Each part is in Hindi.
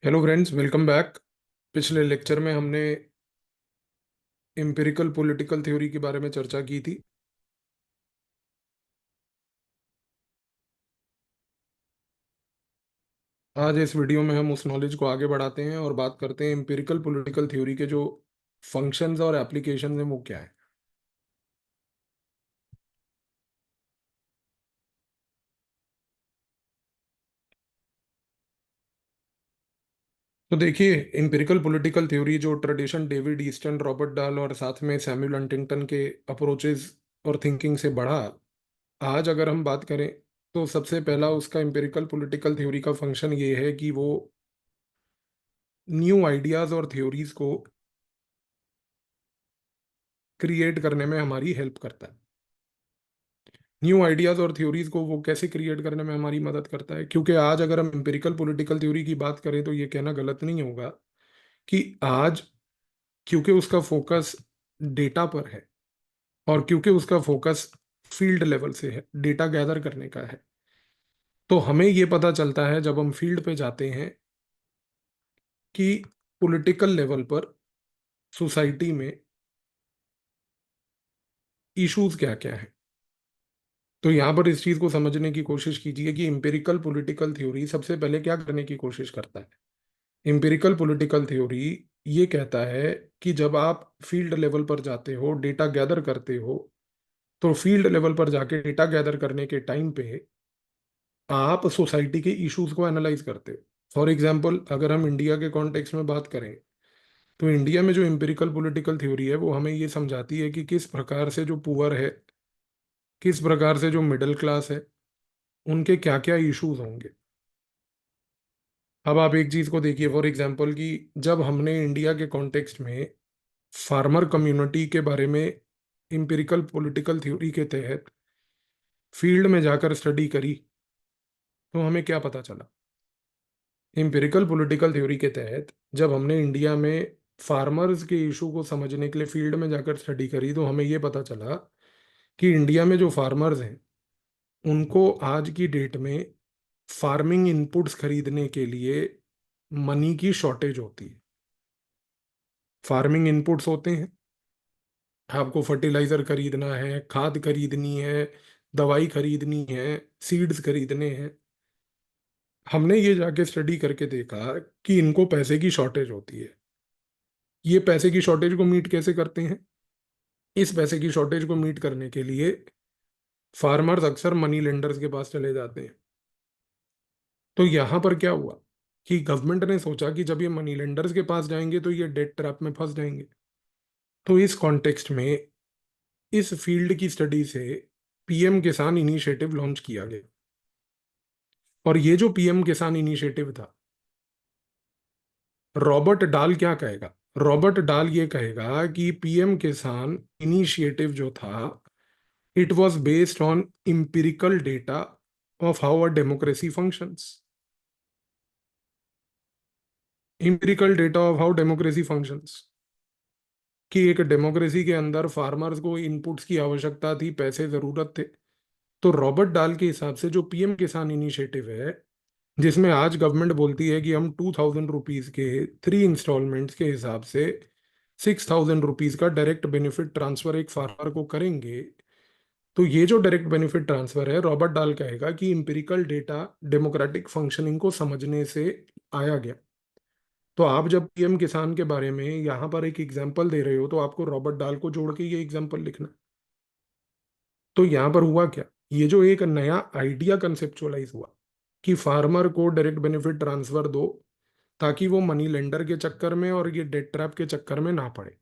Hello friends, welcome back. पिछले लेक्चर में हमने एम्पिरिकल पॉलिटिकल थ्योरी के बारे में चर्चा की थी। आज इस वीडियो में हम उस नॉलेज को आगे बढ़ाते हैं और बात करते हैं एम्पिरिकल पॉलिटिकल थ्योरी के जो फंक्शंस और एप्लीकेशंस हैं वो क्या है। तो देखिए, एम्पिरिकल पॉलिटिकल थ्योरी जो ट्रेडिशन डेविड ईस्टन, रॉबर्ट डाल और साथ में सैमुअल हंटिंगटन के अप्रोचेस और थिंकिंग से बढ़ा। आज अगर हम बात करें तो सबसे पहला उसका एम्पिरिकल पॉलिटिकल थ्योरी का फंक्शन ये है कि वो न्यू आइडियाज और थ्योरीज को क्रिएट करने में हमारी हेल्प करता है। न्यू आइडियाज और थ्योरीज को वो कैसे क्रिएट करने में हमारी मदद करता है, क्योंकि आज अगर हम एम्पिरिकल पॉलिटिकल थ्योरी की बात करें तो ये कहना गलत नहीं होगा कि आज, क्योंकि उसका फोकस डेटा पर है और क्योंकि उसका फोकस फील्ड लेवल से है, डेटा गैदर करने का है, तो हमें ये पता चलता है जब हम फील्ड पे जाते हैं कि पॉलिटिकल लेवल पर सोसाइटी में इश्यूज क्या क्या है। तो यहाँ पर इस चीज को समझने की कोशिश कीजिए कि एम्पिरिकल पॉलिटिकल थ्योरी सबसे पहले क्या करने की कोशिश करता है। एम्पिरिकल पॉलिटिकल थ्योरी ये कहता है कि जब आप फील्ड लेवल पर जाते हो, डेटा गैदर करते हो, तो फील्ड लेवल पर जाके डेटा गैदर करने के टाइम पे आप सोसाइटी के इश्यूज को एनालाइज करते हो। फॉर एग्जाम्पल, अगर हम इंडिया के कॉन्टेक्स्ट में बात करें तो इंडिया में जो एम्पिरिकल पॉलिटिकल थ्योरी है वो हमें ये समझाती है कि किस प्रकार से जो पुअर है, किस प्रकार से जो मिडिल क्लास है, उनके क्या क्या इश्यूज होंगे। अब आप एक चीज को देखिए, फॉर एग्जाम्पल कि जब हमने इंडिया के कॉन्टेक्स्ट में फार्मर कम्युनिटी के बारे में एम्पिरिकल पॉलिटिकल थ्योरी के तहत फील्ड में जाकर स्टडी करी, तो हमें क्या पता चला। एम्पिरिकल पॉलिटिकल थ्योरी के तहत जब हमने इंडिया में फार्मर्स के इशू को समझने के लिए फील्ड में जाकर स्टडी करी, तो हमें ये पता चला कि इंडिया में जो फार्मर्स हैं उनको आज की डेट में फार्मिंग इनपुट्स खरीदने के लिए मनी की शॉर्टेज होती है। फार्मिंग इनपुट्स होते हैं, आपको फर्टिलाइजर खरीदना है, खाद खरीदनी है, दवाई खरीदनी है, सीड्स खरीदने हैं। हमने ये जाके स्टडी करके देखा कि इनको पैसे की शॉर्टेज होती है। ये पैसे की शॉर्टेज को मीट कैसे करते हैं? इस पैसे की शॉर्टेज को मीट करने के लिए फार्मर्स अक्सर मनी लेंडर्स के पास चले जाते हैं। तो यहां पर क्या हुआ कि गवर्नमेंट ने सोचा कि जब ये मनी लेंडर्स के पास जाएंगे तो ये डेट ट्रैप में फंस जाएंगे। तो इस कॉन्टेक्स्ट में, इस फील्ड की स्टडी से पीएम किसान इनिशिएटिव लॉन्च किया गया। और ये जो पीएम किसान इनिशिएटिव था, रॉबर्ट डाल क्या कहेगा? रॉबर्ट डाल ये कहेगा कि पीएम किसान इनिशिएटिव जो था, it was based on empirical data of how a democracy functions. Empirical data of how democracy functions, कि एक डेमोक्रेसी के अंदर फार्मर्स को इनपुट्स की आवश्यकता थी, पैसे जरूरत थे। तो रॉबर्ट डाल के हिसाब से जो पीएम किसान इनिशिएटिव है, जिसमें आज गवर्नमेंट बोलती है कि हम 2000 रुपीज के 3 इंस्टॉलमेंट्स के हिसाब से 6000 रुपीज का डायरेक्ट बेनिफिट ट्रांसफर एक फार्मर को करेंगे। तो ये जो डायरेक्ट बेनिफिट ट्रांसफर है, रॉबर्ट डाल कहेगा कि इंपिरिकल डेटा डेमोक्रेटिक फंक्शनिंग को समझने से आया गया। तो आप जब पीएम किसान के बारे में यहाँ पर एक एग्जाम्पल दे रहे हो तो आपको रॉबर्ट डाल को जोड़ के ये एग्जाम्पल लिखना। तो यहाँ पर हुआ क्या, ये जो एक नया आइडिया कंसेप्चुअलाइज हुआ कि फार्मर को डायरेक्ट बेनिफिट ट्रांसफर दो ताकि वो मनी लेंडर के चक्कर में और ये डेट ट्रैप के चक्कर में ना पड़े।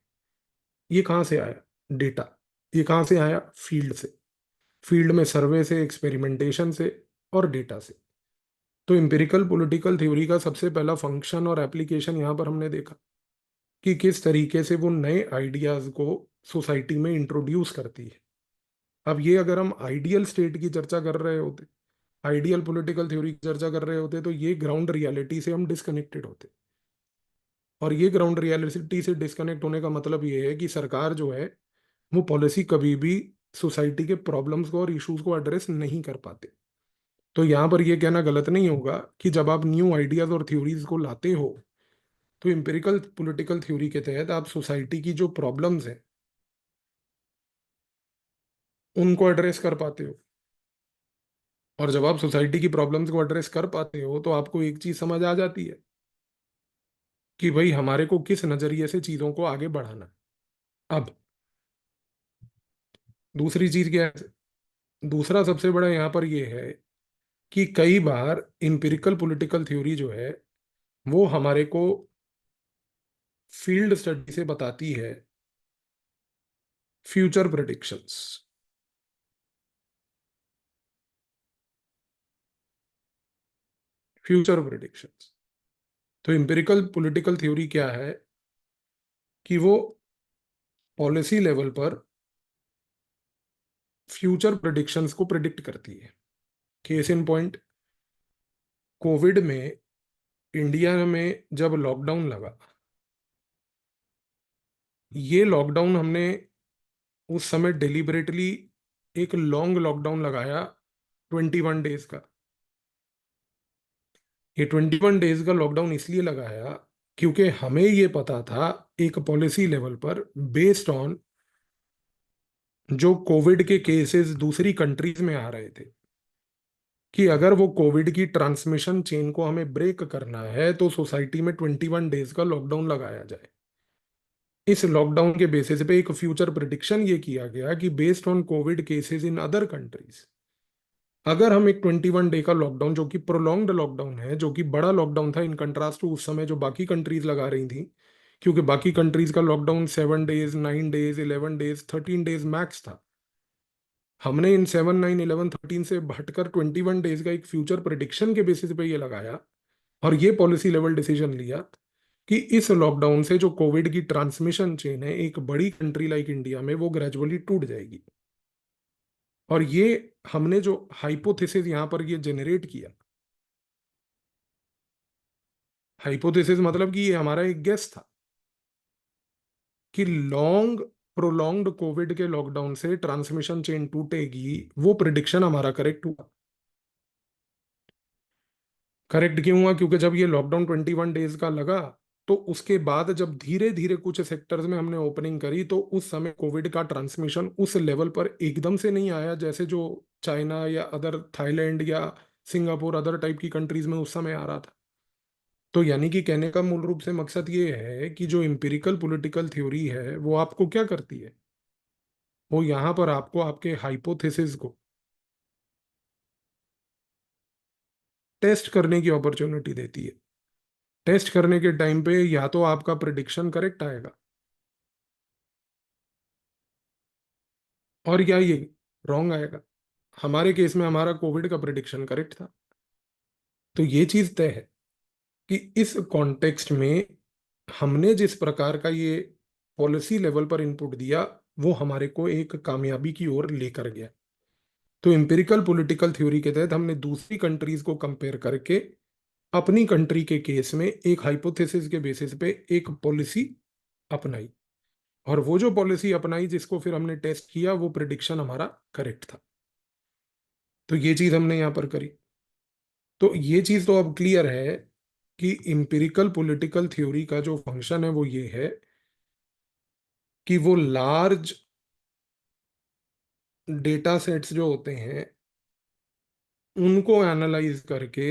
ये कहाँ से आया? डेटा। ये कहाँ से आया? फील्ड से। फील्ड में सर्वे से, एक्सपेरिमेंटेशन से और डेटा से। तो एम्पिरिकल पॉलिटिकल थ्योरी का सबसे पहला फंक्शन और एप्लीकेशन यहाँ पर हमने देखा कि किस तरीके से वो नए आइडियाज को सोसाइटी में इंट्रोड्यूस करती है। अब ये अगर हम आइडियल स्टेट की चर्चा कर रहे होते, आइडियल पॉलिटिकल थ्योरी की चर्चा कर रहे होते, तो ये ग्राउंड रियलिटी से हम डिस्कनेक्टेड होते। और ये ग्राउंड रियलिटी से डिस्कनेक्ट होने का मतलब ये है कि सरकार जो है वो पॉलिसी कभी भी सोसाइटी के प्रॉब्लम्स को और इश्यूज को एड्रेस नहीं कर पाते। तो यहां पर यह कहना गलत नहीं होगा कि जब आप न्यू आइडियाज और थ्योरीज को लाते हो तो एम्पिरिकल पॉलिटिकल थ्योरी के तहत आप सोसाइटी की जो प्रॉब्लम्स हैं उनको एड्रेस कर पाते हो। और जब आप सोसाइटी की प्रॉब्लम्स को एड्रेस कर पाते हो तो आपको एक चीज समझ आ जाती है कि भाई हमारे को किस नजरिए से चीजों को आगे बढ़ाना है। अब दूसरी चीज क्या है, दूसरा सबसे बड़ा यहाँ पर यह है कि कई बार इंपिरिकल पॉलिटिकल थ्योरी जो है वो हमारे को फील्ड स्टडी से बताती है फ्यूचर प्रेडिक्शंस। Future predictions. तो इंपिरिकल पॉलिटिकल थ्योरी क्या है कि वो पॉलिसी लेवल पर फ्यूचर प्रेडिक्शंस को प्रिडिक्ट करती है। केस इन पॉइंट, कोविड में इंडिया में जब लॉकडाउन लगा, ये लॉकडाउन हमने उस समय डिलिबरेटली एक लॉन्ग लॉकडाउन लगाया 21 डेज का। ये 21 डेज का लॉकडाउन इसलिए लगाया क्योंकि हमें ये पता था एक पॉलिसी लेवल पर, बेस्ड ऑन जो कोविड के केसेस दूसरी कंट्रीज में आ रहे थे, कि अगर वो कोविड की ट्रांसमिशन चेन को हमें ब्रेक करना है तो सोसाइटी में 21 डेज का लॉकडाउन लगाया जाए। इस लॉकडाउन के बेसिस पे एक फ्यूचर प्रिडिक्शन ये किया गया कि based on Covid cases in other countries, अगर हम एक 21 डे का लॉकडाउन, जो कि प्रोलॉन्ग्ड लॉकडाउन है, जो कि बड़ा लॉकडाउन था इन कंट्रास्ट टू उस समय जो बाकी कंट्रीज लगा रही थी, क्योंकि बाकी कंट्रीज का lockdown 7 days, 9 days, 11 days, 13 days max था। हमने इन 7, 9, 11, 13 से हटकर 21 डेज का एक फ्यूचर प्रिडिक्शन के बेसिस पे ये लगाया और ये पॉलिसी लेवल डिसीजन लिया कि इस लॉकडाउन से जो कोविड की ट्रांसमिशन चेन है एक बड़ी कंट्री लाइक इंडिया में वो ग्रेजुअली टूट जाएगी। और ये हमने जो हाइपोथेसिस यहाँ पर ये जेनरेट किया, हाइपोथेसिस मतलब कि ये हमारा एक गेस था कि लॉन्ग प्रोलॉन्ग्ड कोविड के लॉकडाउन से ट्रांसमिशन चेन टूटेगी, वो प्रिडिक्शन हमारा करेक्ट हुआ। करेक्ट क्यों हुआ? क्योंकि जब ये लॉकडाउन 21 डेज का लगा तो उसके बाद जब धीरे धीरे कुछ सेक्टर्स में हमने ओपनिंग करी तो उस समय कोविड का ट्रांसमिशन उस लेवल पर एकदम से नहीं आया जैसे जो चाइना या अदर थाईलैंड या सिंगापुर अदर टाइप की कंट्रीज में उस समय आ रहा था। तो यानी कि कहने का मूल रूप से मकसद ये है कि जो एम्पिरिकल पॉलिटिकल थ्योरी है वो आपको क्या करती है, वो यहाँ पर आपको आपके हाइपोथेसिस को टेस्ट करने की अपॉर्चुनिटी देती है। टेस्ट करने के टाइम पे या तो आपका प्रिडिक्शन करेक्ट आएगा और या ये रॉन्ग आएगा। हमारे केस में हमारा कोविड का प्रिडिक्शन करेक्ट था। तो ये चीज तय है कि इस कॉन्टेक्स्ट में हमने जिस प्रकार का ये पॉलिसी लेवल पर इनपुट दिया वो हमारे को एक कामयाबी की ओर लेकर गया। तो एम्पिरिकल पॉलिटिकल थ्योरी के तहत हमने दूसरी कंट्रीज को कंपेयर करके अपनी कंट्री के केस में एक हाइपोथेसिस के बेसिस पे एक पॉलिसी अपनाई, और वो जो पॉलिसी अपनाई जिसको फिर हमने टेस्ट किया वो प्रिडिक्शन हमारा करेक्ट था। तो ये चीज हमने यहाँ पर करी। तो ये चीज तो अब क्लियर है कि इंपिरिकल पॉलिटिकल थ्योरी का जो फंक्शन है वो ये है कि वो लार्ज डेटा सेट्स जो होते हैं उनको एनालाइज करके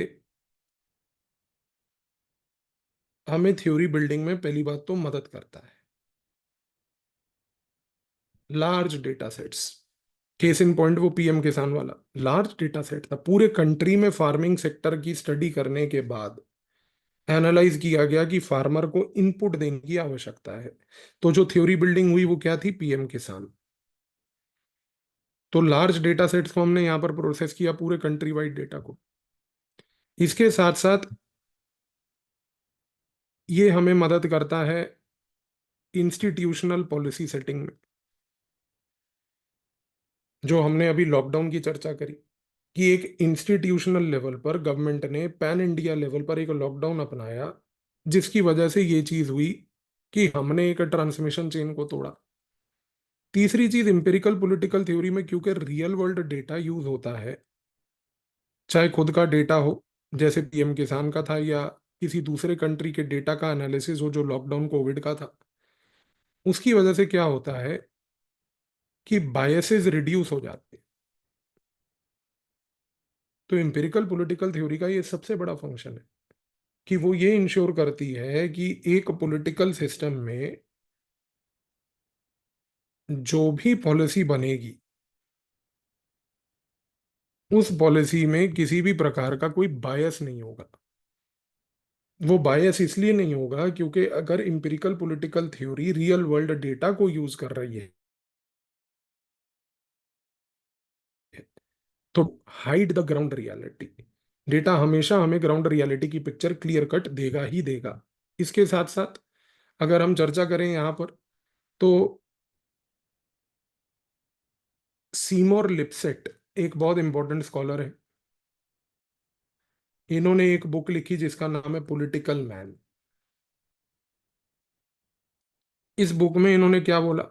हमें थ्योरी बिल्डिंग में पहली बात तो मदद करता है। Large data sets, case in point वो पीएम किसान वाला लार्ज डेटा सेट था। पूरे कंट्री में फार्मिंग सेक्टर की स्टडी करने के बाद एनालाइज किया गया कि फार्मर को इनपुट देने की आवश्यकता है। तो जो थ्योरी बिल्डिंग हुई वो क्या थी? पीएम किसान। तो लार्ज डेटा सेट्स को हमने यहाँ पर प्रोसेस किया, पूरे कंट्री वाइड डेटा को। इसके साथ साथ ये हमें मदद करता है इंस्टीट्यूशनल पॉलिसी सेटिंग में, जो हमने अभी लॉकडाउन की चर्चा करी कि एक इंस्टीट्यूशनल लेवल पर गवर्नमेंट ने पैन इंडिया लेवल पर एक लॉकडाउन अपनाया जिसकी वजह से ये चीज हुई कि हमने एक ट्रांसमिशन चेन को तोड़ा। तीसरी चीज, इंपेरिकल पॉलिटिकल थ्योरी में क्योंकि रियल वर्ल्ड डेटा यूज होता है चाहे खुद का डेटा हो, जैसे पीएम किसान का था, या किसी दूसरे कंट्री के डेटा का एनालिसिस हो जो लॉकडाउन कोविड का था, उसकी वजह से क्या होता है कि बायसेस रिड्यूस हो जाते हैं। तो एम्पिरिकल पॉलिटिकल थ्योरी का ये सबसे बड़ा फंक्शन है कि वो ये इंश्योर करती है कि एक पॉलिटिकल सिस्टम में जो भी पॉलिसी बनेगी, उस पॉलिसी में किसी भी प्रकार का कोई बायस नहीं होगा। वो बायस इसलिए नहीं होगा क्योंकि अगर empirical political theory real world data को यूज कर रही है तो hide the ground reality, data हमेशा हमें ग्राउंड रियलिटी की पिक्चर क्लियर कट देगा ही देगा। इसके साथ साथ अगर हम चर्चा करें यहाँ पर, तो सीमोर लिपसेट एक बहुत इंपॉर्टेंट स्कॉलर है। इन्होंने एक बुक लिखी जिसका नाम है पॉलिटिकल मैन। इस बुक में इन्होंने क्या बोला?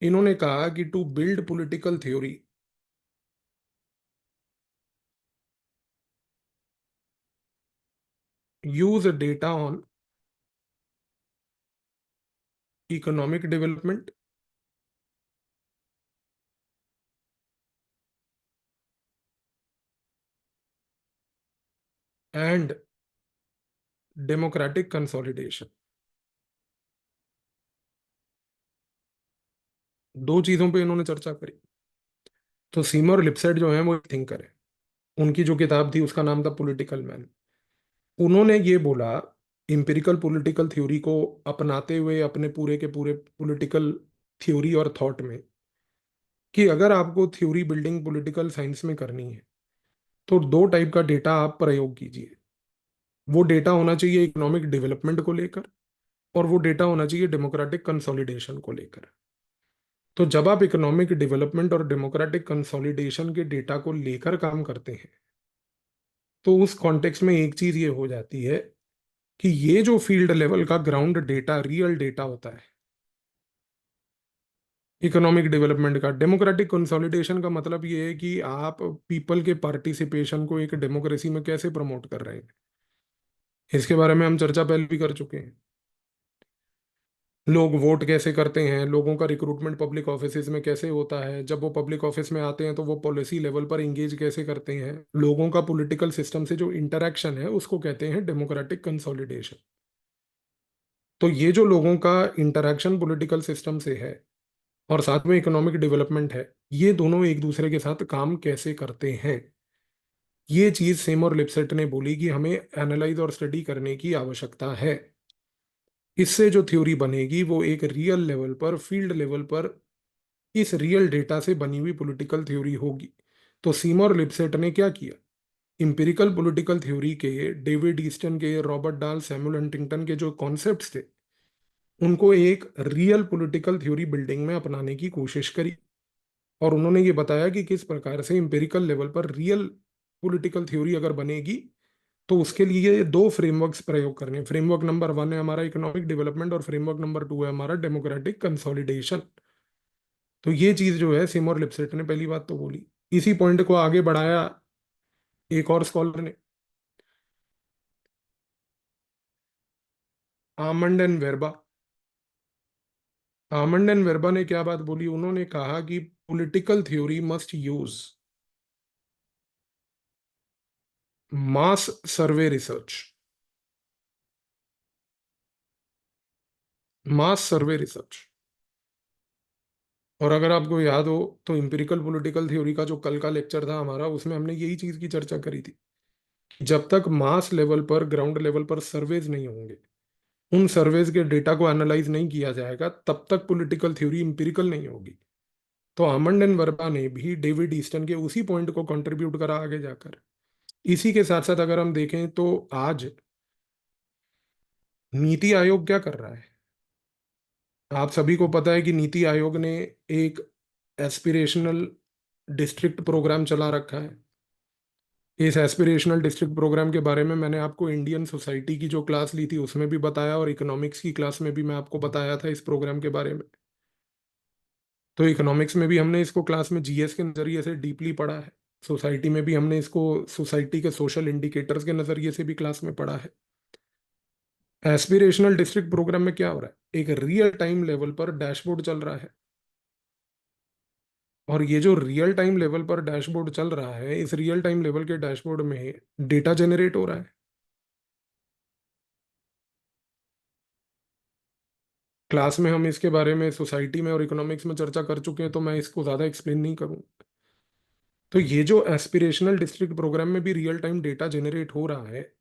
इन्होंने कहा कि to build political theory, use data on economic development and democratic consolidation. दो चीजों पे इन्होंने चर्चा करी। तो सीमर लिपसेट जो है वो थिंकर है। उनकी जो किताब थी उसका नाम था पॉलिटिकल मैन। उन्होंने ये बोला इंपिरिकल पॉलिटिकल थ्योरी को अपनाते हुए अपने पूरे के पूरे पॉलिटिकल थ्योरी और थॉट में, कि अगर आपको थ्योरी बिल्डिंग पॉलिटिकल साइंस में करनी है तो दो टाइप का डेटा आप प्रयोग कीजिए। वो डेटा होना चाहिए इकोनॉमिक डेवलपमेंट को लेकर, और वो डेटा होना चाहिए डेमोक्रेटिक कंसोलिडेशन को लेकर। तो जब आप इकोनॉमिक डेवलपमेंट और डेमोक्रेटिक कंसोलिडेशन के डेटा को लेकर काम करते हैं, तो उस कॉन्टेक्स्ट में एक चीज ये हो जाती है कि ये जो फील्ड लेवल का ग्राउंड डेटा रियल डेटा होता है इकोनॉमिक डेवलपमेंट का, डेमोक्रेटिक कंसोलिडेशन का मतलब ये है कि आप पीपल के पार्टिसिपेशन को एक डेमोक्रेसी में कैसे प्रमोट कर रहे हैं। इसके बारे में हम चर्चा पहले भी कर चुके हैं। लोग वोट कैसे करते हैं, लोगों का रिक्रूटमेंट पब्लिक ऑफिसेज में कैसे होता है, जब वो पब्लिक ऑफिस में आते हैं तो वो पॉलिसी लेवल पर इंगेज कैसे करते हैं, लोगों का पॉलिटिकल सिस्टम से जो इंटरेक्शन है उसको कहते हैं डेमोक्रेटिक कंसोलिडेशन। तो ये जो लोगों का इंटरेक्शन पॉलिटिकल सिस्टम से है और साथ में इकोनॉमिक डेवलपमेंट है, ये दोनों एक दूसरे के साथ काम कैसे करते हैं, ये चीज सेम और लिपसेट ने बोली कि हमें एनालाइज और स्टडी करने की आवश्यकता है। इससे जो थ्योरी बनेगी वो एक रियल लेवल पर, फील्ड लेवल पर, इस रियल डेटा से बनी हुई पॉलिटिकल थ्योरी होगी। तो सीमोर लिपसेट ने क्या किया, इंपिरिकल पॉलिटिकल थ्योरी के, डेविड ईस्टन के, रॉबर्ट डाल, सैमुअल हंटिंगटन के जो कॉन्सेप्ट्स थे, उनको एक रियल पॉलिटिकल थ्योरी बिल्डिंग में अपनाने की कोशिश करी। और उन्होंने ये बताया कि किस प्रकार से इंपेरिकल लेवल पर रियल पॉलिटिकल थ्योरी अगर बनेगी तो उसके लिए दो फ्रेमवर्क्स प्रयोग करने हैं। फ्रेमवर्क नंबर 1 है हमारा इकोनॉमिक डेवलपमेंट, और फ्रेमवर्क नंबर 2 है हमारा डेमोक्रेटिक कंसोलिडेशन। तो ये चीज जो है सिमोर लिपसेट ने पहली बात तो बोली। इसी पॉइंट को आगे बढ़ाया एक और स्कॉलर ने, आमंड एंड वेरबा। आमंड एंड वेरबा ने क्या बात बोली, उन्होंने कहा कि पॉलिटिकल थ्योरी मस्ट यूज मास सर्वे रिसर्च। मास सर्वे रिसर्च। और अगर आपको याद हो तो इंपिरिकल पॉलिटिकल थ्योरी का जो कल का लेक्चर था हमारा, उसमें हमने यही चीज की चर्चा करी थी। जब तक मास लेवल पर, ग्राउंड लेवल पर सर्वेज नहीं होंगे, उन सर्वेज के डेटा को एनालाइज नहीं किया जाएगा, तब तक पॉलिटिकल थ्योरी इंपिरिकल नहीं होगी। तो आमंड एंड वर्मा ने भी डेविड ईस्टन के उसी पॉइंट को कंट्रीब्यूट करा आगे जाकर। इसी के साथ साथ अगर हम देखें तो आज नीति आयोग क्या कर रहा है, आप सभी को पता है कि नीति आयोग ने एक एस्पिरेशनल डिस्ट्रिक्ट प्रोग्राम चला रखा है। इस एस्पिरेशनल डिस्ट्रिक्ट प्रोग्राम के बारे में मैंने आपको इंडियन सोसाइटी की जो क्लास ली थी उसमें भी बताया, और इकोनॉमिक्स की क्लास में भी मैं आपको बताया था इस प्रोग्राम के बारे में। तो इकोनॉमिक्स में भी हमने इसको क्लास में जीएस के नजरिए से डीपली पढ़ा है। सोसाइटी में भी हमने इसको सोसाइटी के सोशल इंडिकेटर्स के नजरिए से भी क्लास में पढ़ा है। एस्पिरेशनल डिस्ट्रिक्ट प्रोग्राम में क्या हो रहा है, एक रियल टाइम लेवल पर डैशबोर्ड चल रहा है, और ये जो रियल टाइम लेवल पर डैशबोर्ड चल रहा है, इस रियल टाइम लेवल के डैशबोर्ड में डेटा जनरेट हो रहा है। क्लास में हम इसके बारे में सोसाइटी में और इकोनॉमिक्स में चर्चा कर चुके हैं, तो मैं इसको ज़्यादा एक्सप्लेन नहीं करूँ। तो ये जो एस्पिरेशनल डिस्ट्रिक्ट प्रोग्राम में भी रियल टाइम डेटा जनरेट हो रहा है,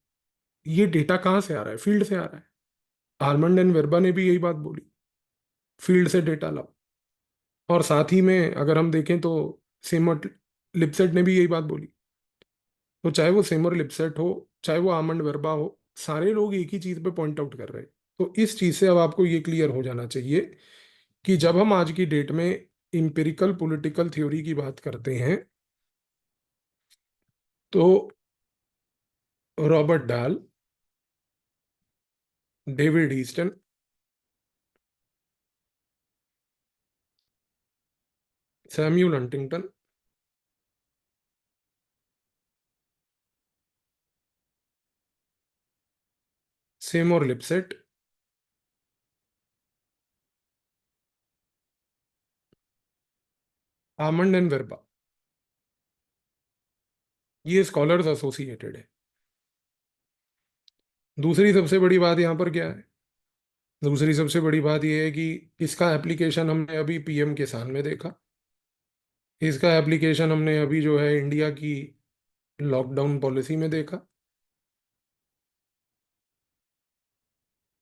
ये डेटा कहाँ से आ रहा है, फील्ड से आ रहा है। आलमंड एंड वेरबा ने भी यही बात बोली, फील्ड से डेटा लाओ। और साथ ही में अगर हम देखें तो सेमर लिपसेट ने भी यही बात बोली। तो चाहे वो सेमर लिपसेट हो, चाहे वो आमंड वेरबा हो, सारे लोग एक ही चीज़ पे पॉइंट आउट कर रहे हैं। तो इस चीज़ से अब आपको ये क्लियर हो जाना चाहिए कि जब हम आज की डेट में इंपेरिकल पॉलिटिकल थ्योरी की बात करते हैं, तो Robert Dahl, David Easton, Samuel Huntington, Seymour Lipset, Almond and Verba, ये स्कॉलर्स एसोसिएटेड है। दूसरी सबसे बड़ी बात यहाँ पर क्या है, दूसरी सबसे बड़ी बात यह है कि इसका एप्लीकेशन हमने अभी पीएम किसान में देखा, इसका एप्लीकेशन हमने अभी जो है इंडिया की लॉकडाउन पॉलिसी में देखा,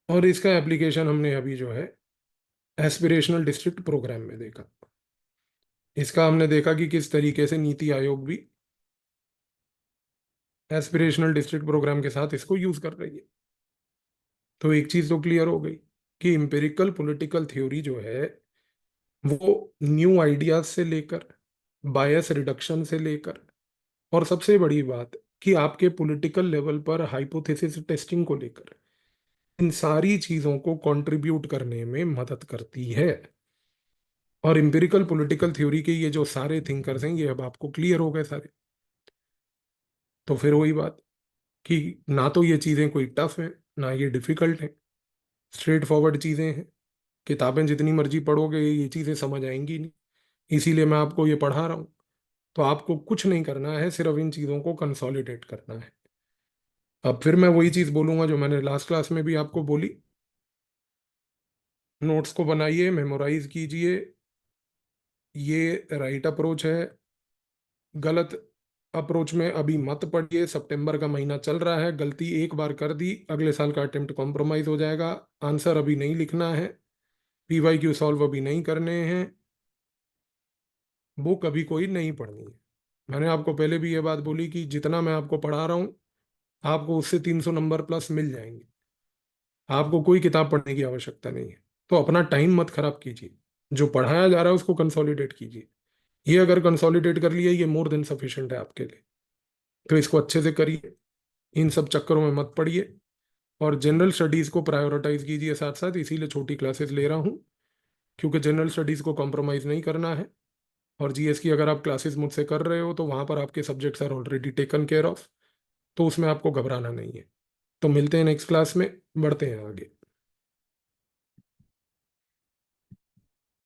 और इसका एप्लीकेशन हमने अभी जो है एस्पिरेशनल डिस्ट्रिक्ट प्रोग्राम में देखा। इसका हमने देखा कि किस तरीके से नीति आयोग भी एस्पिरेशनल डिस्ट्रिक्ट प्रोग्राम के साथ इसको यूज कर रही है। तो एक चीज तो क्लियर हो गई कि इम्पेरिकल पॉलिटिकल थ्योरी जो है वो न्यू आइडियाज से लेकर, बायस रिडक्शन से लेकर, और सबसे बड़ी बात कि आपके पॉलिटिकल लेवल पर हाइपोथेसिस टेस्टिंग को लेकर, इन सारी चीजों को कंट्रीब्यूट करने में मदद करती है। और इम्पेरिकल पॉलिटिकल थ्योरी के ये जो सारे थिंकर्स हैं, ये अब आपको क्लियर हो गए सारे। तो फिर वही बात कि ना तो ये चीज़ें कोई टफ है, ना ये डिफिकल्ट है, स्ट्रेट फॉरवर्ड चीज़ें हैं। किताबें जितनी मर्जी पढ़ोगे ये चीज़ें समझ आएंगी नहीं, इसीलिए मैं आपको ये पढ़ा रहा हूँ। तो आपको कुछ नहीं करना है, सिर्फ इन चीज़ों को कंसोलिडेट करना है। अब फिर मैं वही चीज़ बोलूंगा जो मैंने लास्ट क्लास में भी आपको बोली, नोट्स को बनाइए, मेमोराइज कीजिए, ये राइट अप्रोच है। गलत अप्रोच में अभी मत पड़िए, सितंबर का महीना चल रहा है, गलती एक बार कर दी, अगले साल का अटेम्प्ट कॉम्प्रोमाइज हो जाएगा। आंसर अभी नहीं लिखना है, पीवाईक्यू सॉल्व अभी नहीं करने हैं, बुक अभी कोई नहीं पढ़नी है। मैंने आपको पहले भी ये बात बोली कि जितना मैं आपको पढ़ा रहा हूँ, आपको उससे 300 नंबर प्लस मिल जाएंगे, आपको कोई किताब पढ़ने की आवश्यकता नहीं है। तो अपना टाइम मत खराब कीजिए, जो पढ़ाया जा रहा है उसको कंसोलिडेट कीजिए। ये अगर कंसोलिडेट कर लिया, ये मोर देन सफिशिएंट है आपके लिए। तो इसको अच्छे से करिए, इन सब चक्करों में मत पड़िए, और जनरल स्टडीज़ को प्रायोरिटाइज कीजिए साथ साथ। इसीलिए छोटी क्लासेस ले रहा हूँ, क्योंकि जनरल स्टडीज़ को कॉम्प्रोमाइज़ नहीं करना है। और जीएस की अगर आप क्लासेस मुझसे कर रहे हो, तो वहाँ पर आपके subjects are already taken care of, तो उसमें आपको घबराना नहीं है। तो मिलते हैं नेक्स्ट क्लास में, बढ़ते हैं आगे।